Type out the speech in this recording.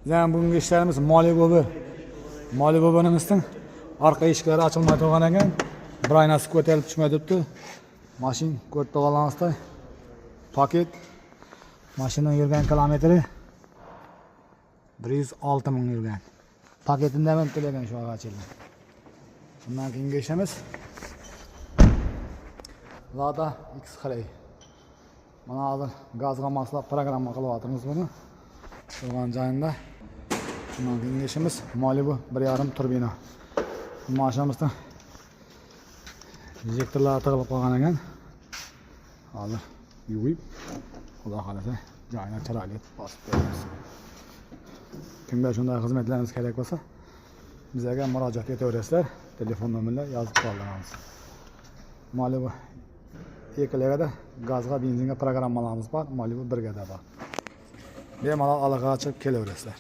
Bizning bugungi ishlarimiz Malibu-nimizning orqa eshiklari ochilmay turgan ekan. Bir oynasi ko'tarilib tushmay turibdi. Mashin ko'rib turganingizdek paket mashina yurgan kilometri 106 ming yurgan. Paketini ham to'lagan shu ochildi. Bundan keyingi ishimiz Lada X-Ray. Mana hozir gazga moslab programma qilyapmiz buni. Turgan joyida. Bundan keyingi ishimiz Malibu 1.5 turbina. Mashinamizda injektorlar taqilib qolgan ekan. Hozir yuvib, xudo xolasa joyini chiroyli bosib beramiz. Kimga shunday xizmatlarimiz kerak bo'lsa, bizga murojaat etaverasizlar. Telefon nomerlar yozib qoldiramiz. Malibu ekligida gazga, benzinga programmalarimiz bor. Malibu 1 ga da bor. Bemalol aloqa ochib kelaverasizlar.